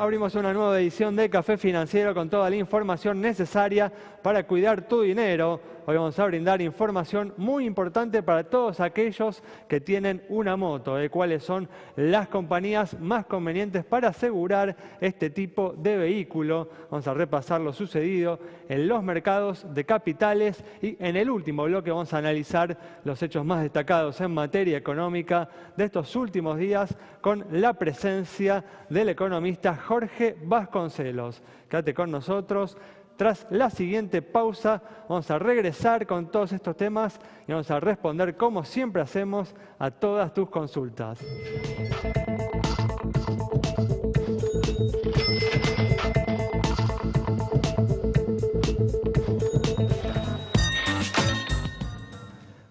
Abrimos una nueva edición de Café Financiero con toda la información necesaria para cuidar tu dinero. Hoy vamos a brindar información muy importante para todos aquellos que tienen una moto, cuáles son las compañías más convenientes para asegurar este tipo de vehículo. Vamos a repasar lo sucedido en los mercados de capitales y en el último bloque vamos a analizar los hechos más destacados en materia económica de estos últimos días con la presencia del economista Jorge Vasconcelos. Quédate con nosotros. Tras la siguiente pausa vamos a regresar con todos estos temas y vamos a responder como siempre hacemos a todas tus consultas.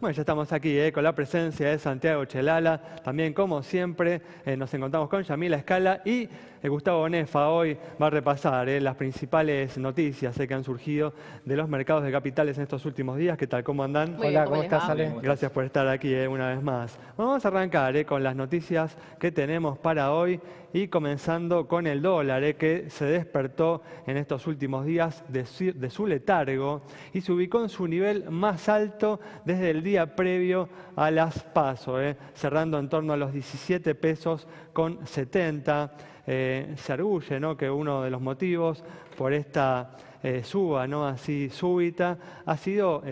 Bueno, ya estamos aquí con la presencia de Santiago Chelala. También, como siempre, nos encontramos con Yamila Escala y Gustavo Nefa. Hoy va a repasar las principales noticias que han surgido de los mercados de capitales en estos últimos días. ¿Qué tal? ¿Cómo andan? Hola, ¿cómo estás, Ale? Gracias por estar aquí una vez más. Bueno, vamos a arrancar con las noticias que tenemos para hoy y comenzando con el dólar, que se despertó en estos últimos días de su letargo y se ubicó en su nivel más alto desde el día previo a las PASO, cerrando en torno a los 17 pesos con 70. Se arguye, ¿no?, que uno de los motivos por esta suba, ¿no?, así súbita ha sido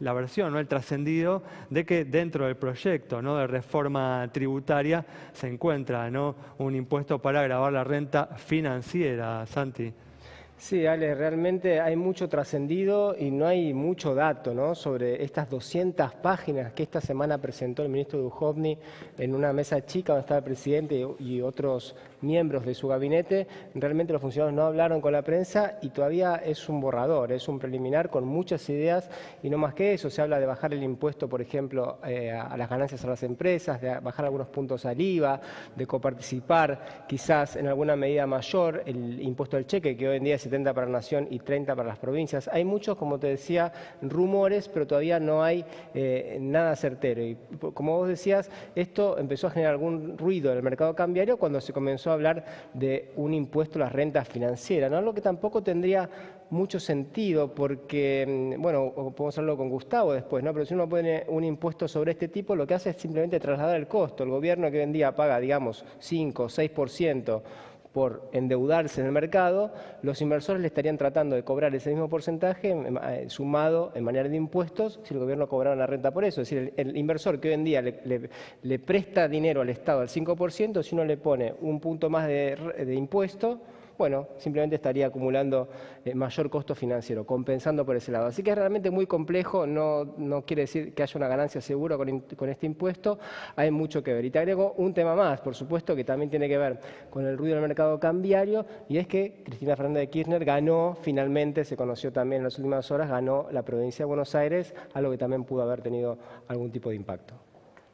la versión, ¿no?, el trascendido de que dentro del proyecto, ¿no?, de reforma tributaria se encuentra, ¿no?, un impuesto para gravar la renta financiera. Santi. Sí, Ale, realmente hay mucho trascendido y no hay mucho dato, ¿no?, sobre estas 200 páginas que esta semana presentó el ministro Duhovny en una mesa chica donde estaba el presidente y otros miembros de su gabinete. Realmente los funcionarios no hablaron con la prensa y todavía es un borrador, es un preliminar con muchas ideas y no más que eso. Se habla de bajar el impuesto, por ejemplo, a las ganancias a las empresas, de bajar algunos puntos al IVA, de coparticipar quizás en alguna medida mayor el impuesto al cheque, que hoy en día es 70 para la nación y 30 para las provincias. Hay muchos, como te decía, rumores, pero todavía no hay nada certero. Y como vos decías, esto empezó a generar algún ruido en el mercado cambiario cuando se comenzó a hablar de un impuesto a las rentas financieras, ¿no? Algo que tampoco tendría mucho sentido porque, bueno, podemos hablarlo con Gustavo después, ¿no? Pero si uno pone un impuesto sobre este tipo, lo que hace es simplemente trasladar el costo. El gobierno que hoy en día paga, digamos, 5 o 6% por endeudarse en el mercado, los inversores le estarían tratando de cobrar ese mismo porcentaje sumado en manera de impuestos si el gobierno cobrara la renta por eso. Es decir, el inversor que hoy en día le presta dinero al Estado al 5%, si uno le pone un punto más de impuesto, bueno, simplemente estaría acumulando mayor costo financiero, compensando por ese lado. Así que es realmente muy complejo, no quiere decir que haya una ganancia segura con este impuesto, hay mucho que ver. Y te agrego un tema más, por supuesto, que también tiene que ver con el ruido del mercado cambiario, y es que Cristina Fernández de Kirchner ganó, finalmente, se conoció también en las últimas horas, ganó la provincia de Buenos Aires, algo que también pudo haber tenido algún tipo de impacto.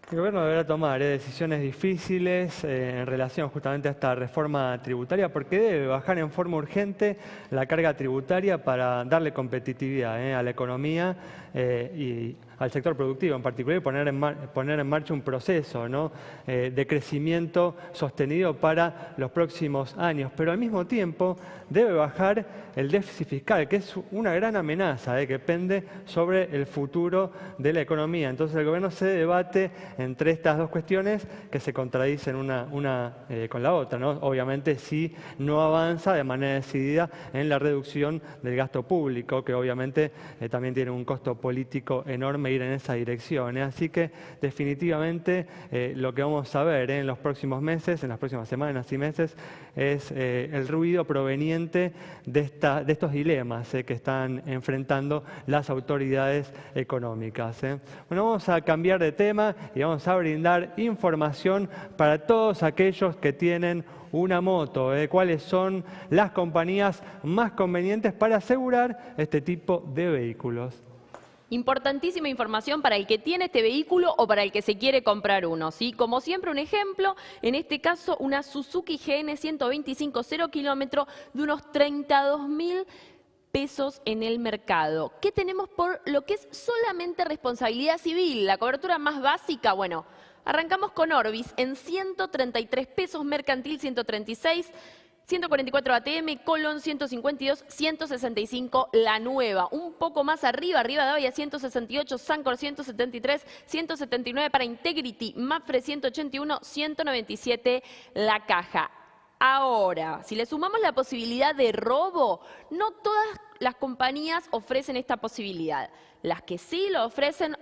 El gobierno deberá tomar decisiones difíciles en relación justamente a esta reforma tributaria porque debe bajar en forma urgente la carga tributaria para darle competitividad a la economía y al sector productivo en particular y poner en marcha un proceso, ¿no?, de crecimiento sostenido para los próximos años. Pero al mismo tiempo debe bajar el déficit fiscal, que es una gran amenaza que pende sobre el futuro de la economía. Entonces el gobierno se debate entre estas dos cuestiones que se contradicen una con la otra, ¿no? Obviamente si no avanza de manera decidida en la reducción del gasto público, que obviamente también tiene un costo político enorme ir en esa dirección. Así que definitivamente lo que vamos a ver en los próximos meses, en las próximas semanas y meses, es el ruido proveniente de estos dilemas que están enfrentando las autoridades económicas. Bueno, vamos a cambiar de tema y vamos a brindar información para todos aquellos que tienen una moto, cuáles son las compañías más convenientes para asegurar este tipo de vehículos. Importantísima información para el que tiene este vehículo o para el que se quiere comprar uno, ¿sí? Como siempre, un ejemplo, en este caso una Suzuki GN 125 0 kilómetros de unos 32.000 pesos en el mercado. ¿Qué tenemos por lo que es solamente responsabilidad civil? La cobertura más básica, bueno, arrancamos con Orbis en 133 pesos, Mercantil 136, 144 ATM, Colón 152, 165 La Nueva. Un poco más arriba, Rivadavia 168, Sancor 173, 179 para Integrity, Mapfre 181, 197 La Caja. Ahora, si le sumamos la posibilidad de robo, no todas las compañías ofrecen esta posibilidad. Las que sí lo ofrecen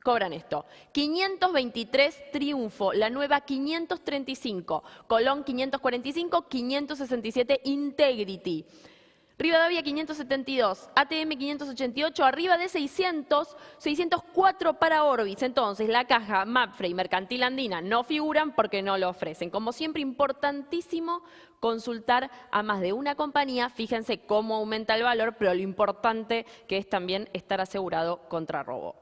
cobran esto: 523 Triunfo, La Nueva 535, Colón 545, 567 Integrity, Rivadavia 572, ATM 588, arriba de 600, 604 para Orbis. Entonces, La Caja, Mapfre y Mercantil Andina no figuran porque no lo ofrecen. Como siempre, importantísimo consultar a más de una compañía. Fíjense cómo aumenta el valor, pero lo importante que es también estar asegurado contra robo.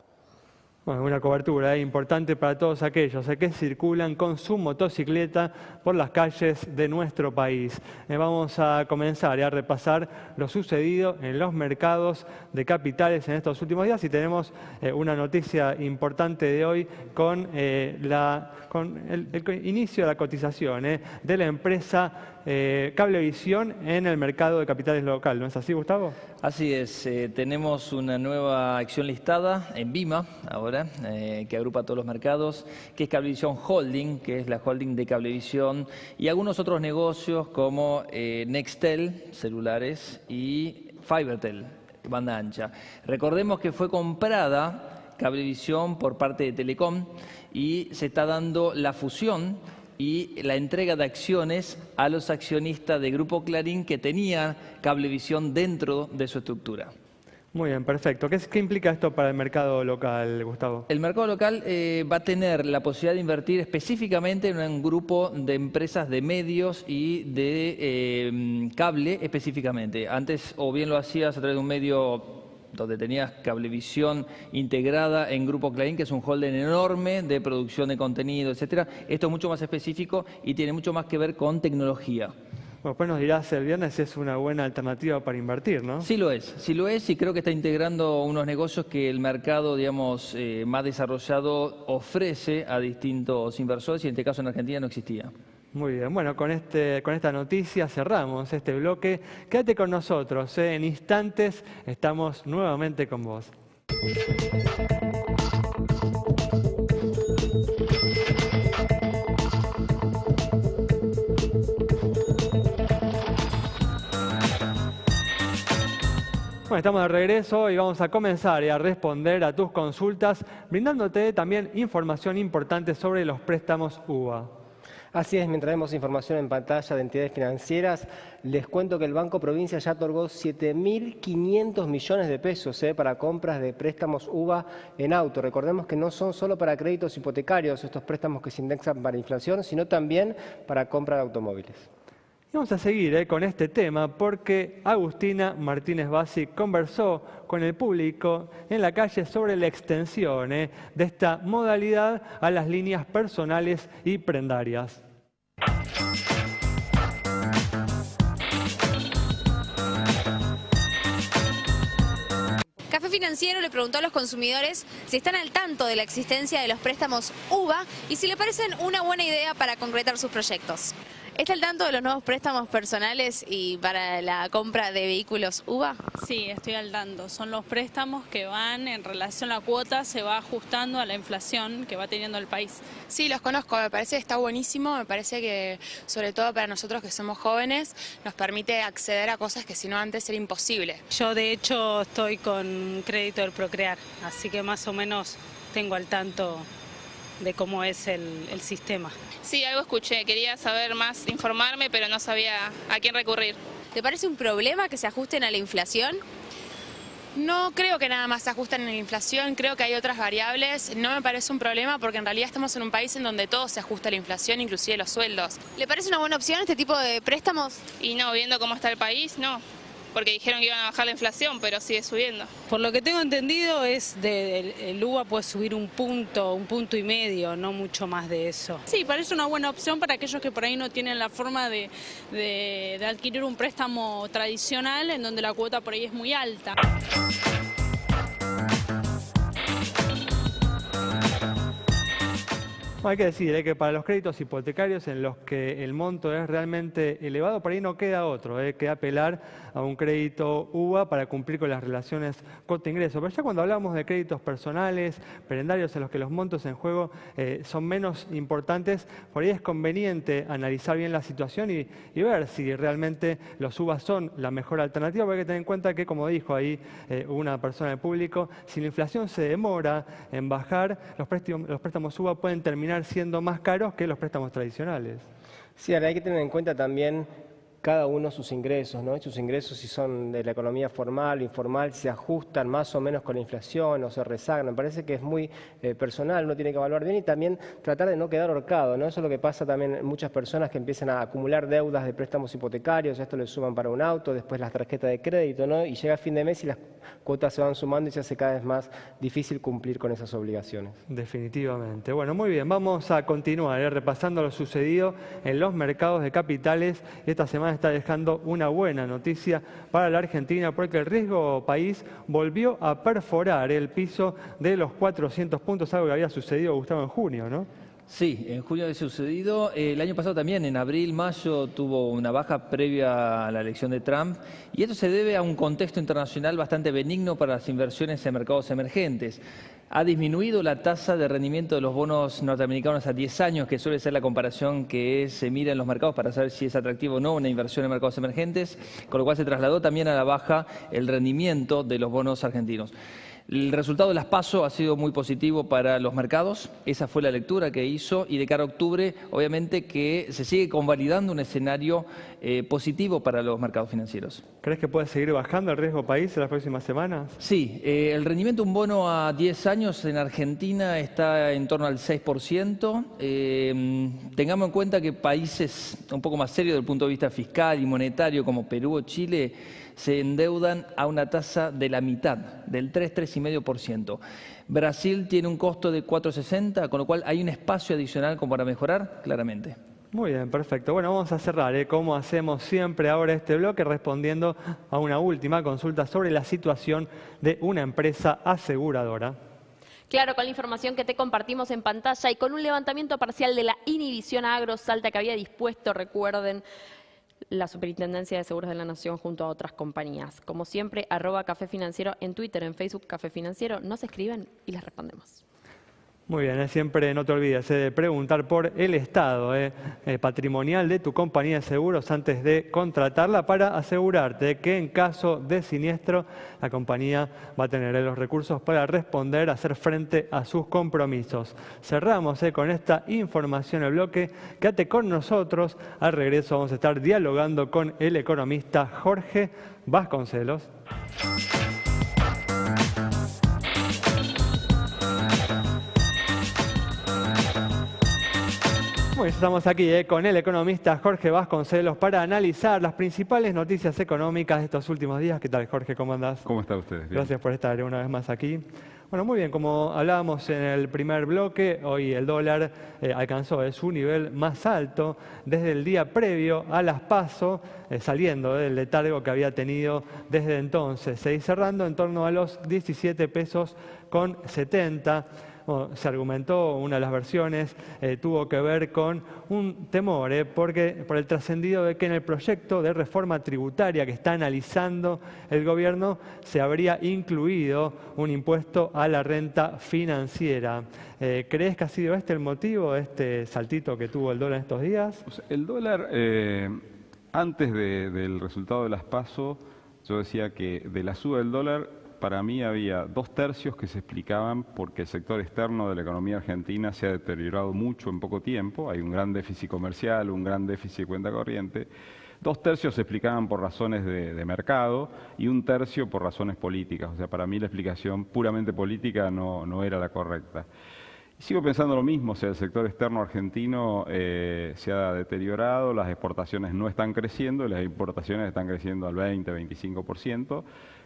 Bueno, una cobertura importante para todos aquellos que circulan con su motocicleta por las calles de nuestro país. Vamos a comenzar a repasar lo sucedido en los mercados de capitales en estos últimos días y tenemos una noticia importante de hoy con el inicio de la cotización de la empresa Cablevisión en el mercado de capitales local. ¿No es así, Gustavo? Así es, tenemos una nueva acción listada en Bima ahora, que agrupa todos los mercados, que es Cablevisión Holding, que es la holding de Cablevisión, y algunos otros negocios como Nextel, celulares, y Fibertel, banda ancha. Recordemos que fue comprada Cablevisión por parte de Telecom y se está dando la fusión y la entrega de acciones a los accionistas de Grupo Clarín que tenían Cablevisión dentro de su estructura. Muy bien, perfecto. ¿Qué implica esto para el mercado local, Gustavo? El mercado local va a tener la posibilidad de invertir específicamente en un grupo de empresas de medios y de cable específicamente. Antes o bien lo hacías a través de un medio donde tenías Cablevisión integrada en Grupo Clarín, que es un holding enorme de producción de contenido, etcétera. Esto es mucho más específico y tiene mucho más que ver con tecnología. Bueno, después nos dirás el viernes si es una buena alternativa para invertir, ¿no? Sí lo es y creo que está integrando unos negocios que el mercado, digamos, más desarrollado ofrece a distintos inversores y en este caso en Argentina no existía. Muy bien, bueno, con esta noticia cerramos este bloque. Quédate con nosotros, en instantes estamos nuevamente con vos. Bueno, estamos de regreso y vamos a comenzar a responder a tus consultas, brindándote también información importante sobre los préstamos UVA. Así es, mientras vemos información en pantalla de entidades financieras, les cuento que el Banco Provincia ya otorgó 7.500 millones de pesos para compras de préstamos UVA en auto. Recordemos que no son solo para créditos hipotecarios estos préstamos que se indexan para inflación, sino también para compra de automóviles. Y vamos a seguir con este tema porque Agustina Martínez Bassi conversó con el público en la calle sobre la extensión de esta modalidad a las líneas personales y prendarias. Café Financiero le preguntó a los consumidores si están al tanto de la existencia de los préstamos UVA y si le parecen una buena idea para concretar sus proyectos. ¿Está al tanto de los nuevos préstamos personales y para la compra de vehículos UVA? Sí, estoy al tanto. Son los préstamos que van en relación a la cuota, se va ajustando a la inflación que va teniendo el país. Sí, los conozco, me parece que está buenísimo, me parece que sobre todo para nosotros que somos jóvenes nos permite acceder a cosas que si no antes era imposible. Yo de hecho estoy con crédito del Procrear, así que más o menos tengo al tanto de cómo es el sistema. Sí, algo escuché, quería saber más, informarme, pero no sabía a quién recurrir. ¿Te parece un problema que se ajusten a la inflación? No creo que nada más se ajusten a la inflación, creo que hay otras variables. No me parece un problema porque en realidad estamos en un país en donde todo se ajusta a la inflación, inclusive los sueldos. ¿Le parece una buena opción este tipo de préstamos? Y no, viendo cómo está el país, no. Porque dijeron que iban a bajar la inflación, pero sigue subiendo. Por lo que tengo entendido es el UVA puede subir un punto y medio, no mucho más de eso. Sí, parece una buena opción para aquellos que por ahí no tienen la forma de adquirir un préstamo tradicional en donde la cuota por ahí es muy alta. Bueno, hay que decir que para los créditos hipotecarios en los que el monto es realmente elevado, por ahí no queda otro, que apelar a un crédito UVA para cumplir con las relaciones costo-ingreso. Pero ya cuando hablamos de créditos personales, prendarios en los que los montos en juego son menos importantes, por ahí es conveniente analizar bien la situación y ver si realmente los UVA son la mejor alternativa, porque hay que tener en cuenta que, como dijo ahí una persona del público, si la inflación se demora en bajar, los préstamos UVA pueden terminar siendo más caros que los préstamos tradicionales. Sí, ahora hay que tener en cuenta también cada uno sus ingresos, ¿no? Sus ingresos, si son de la economía formal o informal, se ajustan más o menos con la inflación o se rezagan. Me parece que es muy personal, uno tiene que evaluar bien y también tratar de no quedar ahorcado, ¿no? Eso es lo que pasa también en muchas personas que empiezan a acumular deudas de préstamos hipotecarios, esto le suman para un auto, después las tarjetas de crédito, ¿no? Y llega a fin de mes y las cuotas se van sumando y se hace cada vez más difícil cumplir con esas obligaciones. Definitivamente. Bueno, muy bien, vamos a continuar repasando lo sucedido en los mercados de capitales. Esta semana está dejando una buena noticia para la Argentina porque el riesgo país volvió a perforar el piso de los 400 puntos, algo que había sucedido, Gustavo, en junio, ¿no? Sí, en junio había sucedido. El año pasado también, en abril, mayo, tuvo una baja previa a la elección de Trump. Y esto se debe a un contexto internacional bastante benigno para las inversiones en mercados emergentes. Ha disminuido la tasa de rendimiento de los bonos norteamericanos a 10 años, que suele ser la comparación que se mira en los mercados para saber si es atractivo o no una inversión en mercados emergentes, con lo cual se trasladó también a la baja el rendimiento de los bonos argentinos. El resultado de las PASO ha sido muy positivo para los mercados, esa fue la lectura que hizo, y de cara a octubre, obviamente que se sigue convalidando un escenario positivo para los mercados financieros. ¿Crees que puede seguir bajando el riesgo país en las próximas semanas? Sí, el rendimiento de un bono a 10 años en Argentina está en torno al 6%. Tengamos en cuenta que países un poco más serios desde el punto de vista fiscal y monetario como Perú o Chile se endeudan a una tasa de la mitad, del 3,5%. Brasil tiene un costo de 4,60, con lo cual hay un espacio adicional como para mejorar, claramente. Muy bien, perfecto. Bueno, vamos a cerrar, como hacemos siempre ahora este bloque, respondiendo a una última consulta sobre la situación de una empresa aseguradora. Claro, con la información que te compartimos en pantalla y con un levantamiento parcial de la inhibición a AgroSalta que había dispuesto, recuerden, la Superintendencia de Seguros de la Nación junto a otras compañías. Como siempre, @Café Financiero en Twitter, en Facebook, Café Financiero. Nos escriben y les respondemos. Muy bien, siempre no te olvides de preguntar por el estado patrimonial de tu compañía de seguros antes de contratarla para asegurarte de que en caso de siniestro la compañía va a tener los recursos para responder, hacer frente a sus compromisos. Cerramos con esta información el bloque. Quédate con nosotros. Al regreso vamos a estar dialogando con el economista Jorge Vasconcelos. Bueno, estamos aquí con el economista Jorge Vasconcelos para analizar las principales noticias económicas de estos últimos días. ¿Qué tal, Jorge? ¿Cómo andás? ¿Cómo están ustedes? Bien. Gracias por estar una vez más aquí. Bueno, muy bien, como hablábamos en el primer bloque, hoy el dólar alcanzó su nivel más alto desde el día previo a las PASO, saliendo del letargo que había tenido desde entonces, cerrando en torno a los 17 pesos con 70. Bueno, se argumentó, una de las versiones tuvo que ver con un temor, porque por el trascendido de que en el proyecto de reforma tributaria que está analizando el gobierno se habría incluido un impuesto a la renta financiera. ¿Crees que ha sido este el motivo de este saltito que tuvo el dólar en estos días? O sea, el dólar, antes del resultado de las PASO, yo decía que de la suba del dólar, para mí había 2/3 que se explicaban porque el sector externo de la economía argentina se ha deteriorado mucho en poco tiempo. Hay un gran déficit comercial, un gran déficit de cuenta corriente. 2/3 se explicaban por razones de mercado y 1/3 por razones políticas. O sea, para mí la explicación puramente política no era la correcta. Y sigo pensando lo mismo, o sea, el sector externo argentino se ha deteriorado, las exportaciones no están creciendo, las importaciones están creciendo al 20-25%,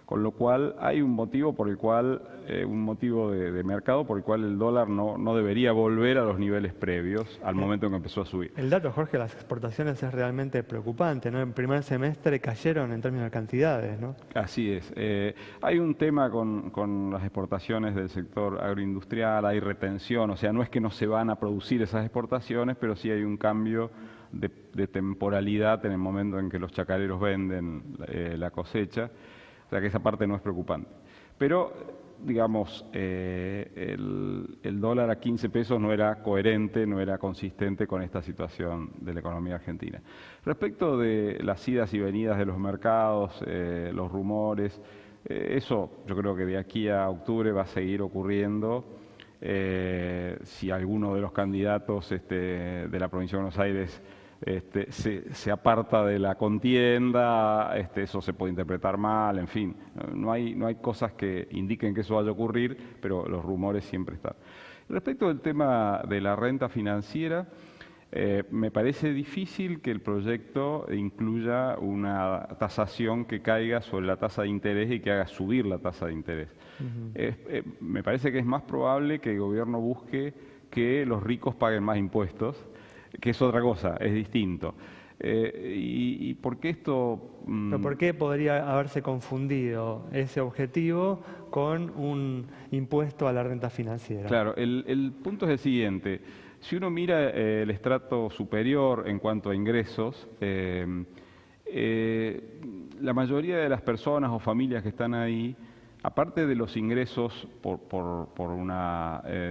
con lo cual hay un motivo por el cual, un motivo de mercado por el cual el dólar no debería volver a los niveles previos al momento en que empezó a subir. El dato, Jorge, de las exportaciones es realmente preocupante, ¿no? En primer semestre cayeron en términos de cantidades, ¿no? Así es. Hay un tema con las exportaciones del sector agroindustrial, hay retención, o sea, no es que no se van a producir esas exportaciones, pero sí hay un cambio de temporalidad en el momento en que los chacareros venden la cosecha, o sea que esa parte no es preocupante. Pero, digamos, el dólar a 15 pesos no era coherente, no era consistente con esta situación de la economía argentina. Respecto de las idas y venidas de los mercados, los rumores, eso yo creo que de aquí a octubre va a seguir ocurriendo. Si alguno de los candidatos de la provincia de Buenos Aires se aparta de la contienda, eso se puede interpretar mal, en fin, no hay cosas que indiquen que eso vaya a ocurrir, pero los rumores siempre están. Respecto del tema de la renta financiera, me parece difícil que el proyecto incluya una tasación que caiga sobre la tasa de interés y que haga subir la tasa de interés. Me parece que es más probable que el gobierno busque que los ricos paguen más impuestos, que es otra cosa, es distinto. ¿Y por qué esto...? ¿Pero por qué podría haberse confundido ese objetivo con un impuesto a la renta financiera? Claro, el punto es el siguiente. Si uno mira el estrato superior en cuanto a ingresos, la mayoría de las personas o familias que están ahí, aparte de los ingresos por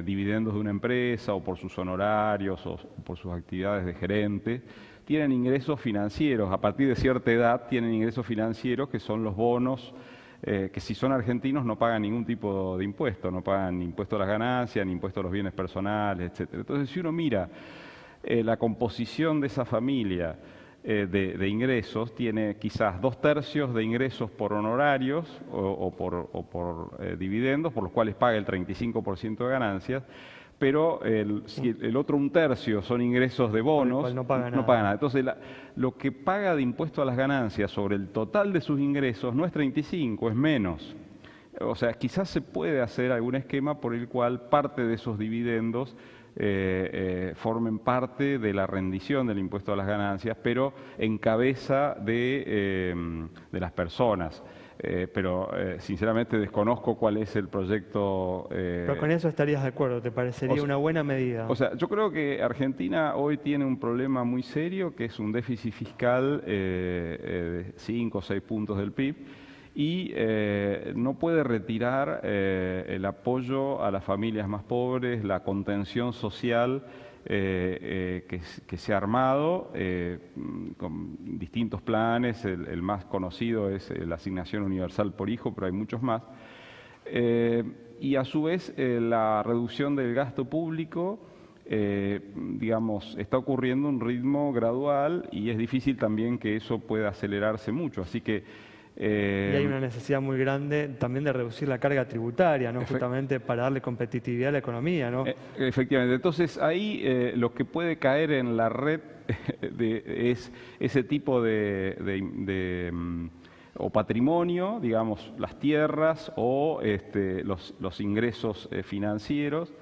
dividendos de una empresa o por sus honorarios o por sus actividades de gerente, tienen ingresos financieros. A partir de cierta edad tienen ingresos financieros que son los bonos, que si son argentinos no pagan ningún tipo de impuesto, no pagan ni impuesto a las ganancias, ni impuesto a los bienes personales, etc. Entonces, si uno mira la composición de esa familia, de ingresos, tiene quizás 2/3 de ingresos por honorarios o por dividendos, por los cuales paga el 35% de ganancias, pero si el otro 1/3 son ingresos de bonos, no paga nada. Entonces, lo que paga de impuesto a las ganancias sobre el total de sus ingresos no es 35, es menos. O sea, quizás se puede hacer algún esquema por el cual parte de esos dividendos formen parte de la rendición del impuesto a las ganancias, pero en cabeza de las personas. Pero sinceramente desconozco cuál es el proyecto. Pero con eso estarías de acuerdo, ¿te parecería una buena medida? O sea, yo creo que Argentina hoy tiene un problema muy serio, que es un déficit fiscal de 5 o 6 puntos del PIB, y no puede retirar el apoyo a las familias más pobres, la contención social que se ha armado con distintos planes. El más conocido es la asignación universal por hijo, pero hay muchos más. Y a su vez la reducción del gasto público, digamos, está ocurriendo a un ritmo gradual y es difícil también que eso pueda acelerarse mucho. Así que y hay una necesidad muy grande también de reducir la carga tributaria, ¿no? Justamente para darle competitividad a la economía, ¿no? Efectivamente. Entonces, ahí lo que puede caer en la red es ese tipo o patrimonio, digamos, las tierras o los ingresos financieros.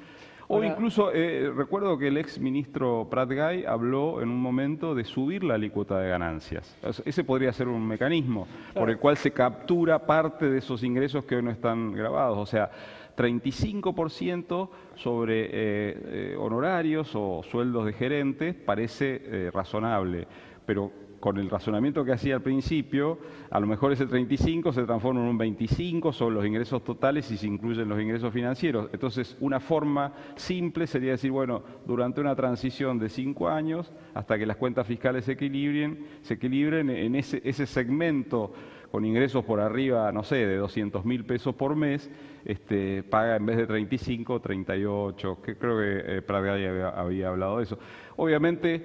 O incluso, recuerdo que el ex ministro Prat Gay habló en un momento de subir la alícuota de ganancias. Ese podría ser un mecanismo por el cual se captura parte de esos ingresos que hoy no están grabados. O sea, 35% sobre honorarios o sueldos de gerentes parece razonable, pero con el razonamiento que hacía al principio, a lo mejor ese 35 se transforma en un 25 sobre los ingresos totales y se incluyen los ingresos financieros. Entonces, una forma simple sería decir, bueno, durante una transición de 5 años, hasta que las cuentas fiscales se equilibren en ese segmento con ingresos por arriba, no sé, de 200.000 pesos por mes, paga en vez de 35, 38, que creo que Prat Gay había hablado de eso. Obviamente,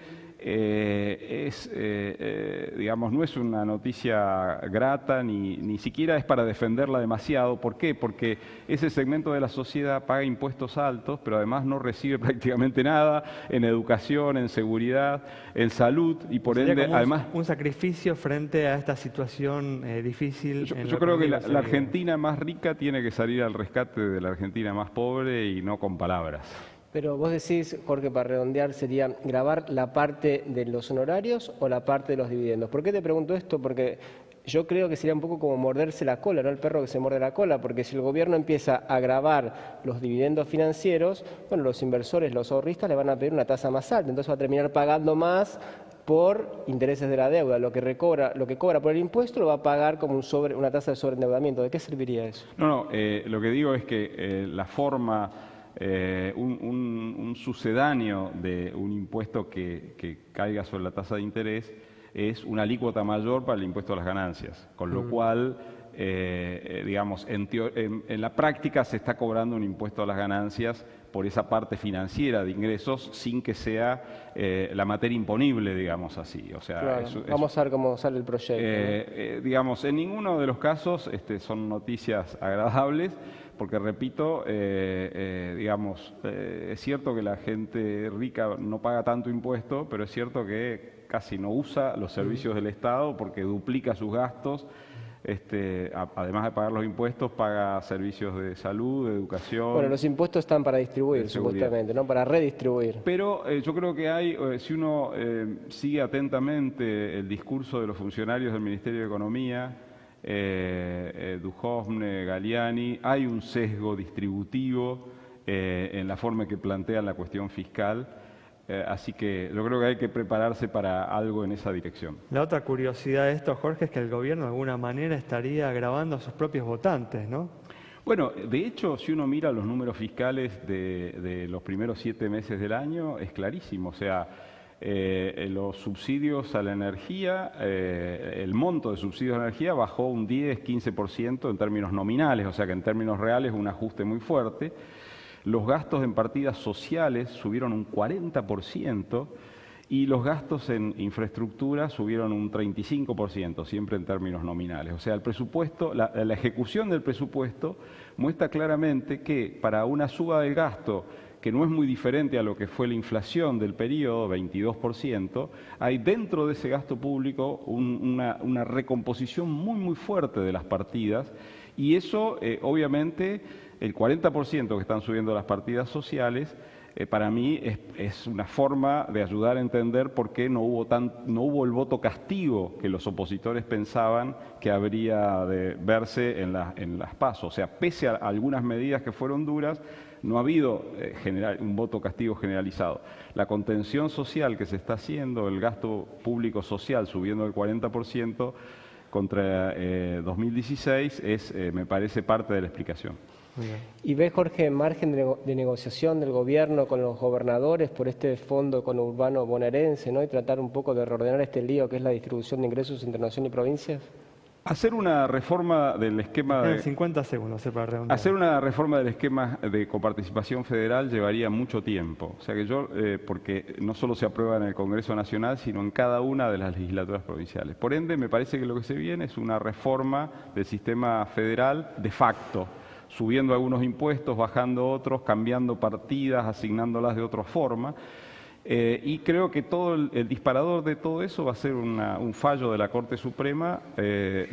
digamos, no es una noticia grata ni siquiera es para defenderla demasiado. ¿Por qué? Porque ese segmento de la sociedad paga impuestos altos, pero además no recibe prácticamente nada en educación, en seguridad, en salud y por ende, además... un sacrificio frente a esta situación difícil. Yo creo que la Argentina más rica tiene que salir al rescate de la Argentina más pobre y no con palabras. Pero vos decís, Jorge, para redondear, sería grabar la parte de los honorarios o la parte de los dividendos. ¿Por qué te pregunto esto? Porque yo creo que sería un poco como morderse la cola, ¿no? El perro que se muerde la cola, porque si el gobierno empieza a grabar los dividendos financieros, bueno, los inversores, los ahorristas le van a pedir una tasa más alta, entonces va a terminar pagando más por intereses de la deuda. Lo que cobra por el impuesto lo va a pagar como una tasa de sobreendeudamiento. ¿De qué serviría eso? No, lo que digo es que la forma... un sucedáneo de un impuesto que caiga sobre la tasa de interés es una alícuota mayor para el impuesto a las ganancias, con lo cual, digamos, en la práctica se está cobrando un impuesto a las ganancias por esa parte financiera de ingresos sin que sea la materia imponible, digamos así. O sea, claro, vamos a ver cómo sale el proyecto. Digamos, en ninguno de los casos son noticias agradables, porque repito, digamos, es cierto que la gente rica no paga tanto impuesto, pero es cierto que casi no usa los servicios del Estado porque duplica sus gastos. Además de pagar los impuestos, paga servicios de salud, de educación. Bueno, los impuestos están para distribuir, supuestamente, no para redistribuir. Pero yo creo que si uno sigue atentamente el discurso de los funcionarios del Ministerio de Economía, Duhovne, Galliani, hay un sesgo distributivo en la forma en que plantean la cuestión fiscal. Así que yo creo que hay que prepararse para algo en esa dirección. La otra curiosidad de esto, Jorge, es que el gobierno de alguna manera estaría grabando a sus propios votantes, ¿no? Bueno, de hecho, si uno mira los números fiscales de los primeros 7 meses del año, es clarísimo. O sea, los subsidios a la energía, el monto de subsidios a la energía bajó un 10-15% en términos nominales, o sea que en términos reales un ajuste muy fuerte. Los gastos en partidas sociales subieron un 40% y los gastos en infraestructura subieron un 35%, siempre en términos nominales. O sea, el presupuesto, la ejecución del presupuesto muestra claramente que para una suba del gasto que no es muy diferente a lo que fue la inflación del periodo, 22%, hay dentro de ese gasto público una recomposición muy fuerte de las partidas y eso obviamente el 40% que están subiendo las partidas sociales, para mí es una forma de ayudar a entender por qué no hubo el voto castigo que los opositores pensaban que habría de verse en las PASO. O sea, pese a algunas medidas que fueron duras, no ha habido un voto castigo generalizado. La contención social que se está haciendo, el gasto público social subiendo el 40% contra 2016, me parece parte de la explicación. ¿Y ves, Jorge, margen de negociación del gobierno con los gobernadores por este fondo conurbano bonaerense, ¿no? Y tratar un poco de reordenar este lío que es la distribución de ingresos entre nación y provincias? Hacer una reforma del esquema de... 50 segundos, para redondear. Hacer una reforma del esquema de coparticipación federal llevaría mucho tiempo. O sea que porque no solo se aprueba en el Congreso Nacional, sino en cada una de las legislaturas provinciales. Por ende, me parece que lo que se viene es una reforma del sistema federal de facto, subiendo algunos impuestos, bajando otros, cambiando partidas, asignándolas de otra forma. Y creo que todo el disparador de todo eso va a ser un fallo de la Corte Suprema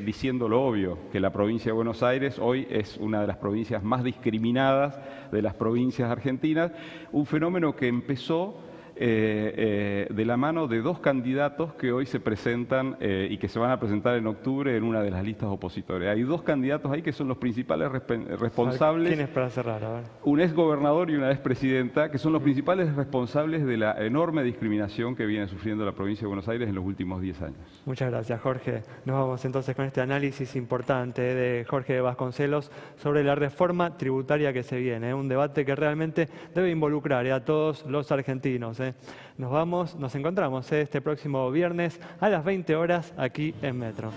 diciendo lo obvio, que la provincia de Buenos Aires hoy es una de las provincias más discriminadas de las provincias argentinas, un fenómeno que empezó de la mano de 2 candidatos que hoy se presentan y que se van a presentar en octubre en una de las listas opositores. Hay 2 candidatos ahí que son los principales responsables. ¿Quién es para cerrar? A ver. Un exgobernador y una expresidenta, que son los principales responsables de la enorme discriminación que viene sufriendo la provincia de Buenos Aires en los últimos 10 años. Muchas gracias, Jorge. Nos vamos entonces con este análisis importante de Jorge Vasconcelos sobre la reforma tributaria que se viene. Un debate que realmente debe involucrar a todos los argentinos. Nos encontramos este próximo viernes a las 20 horas aquí en Metro.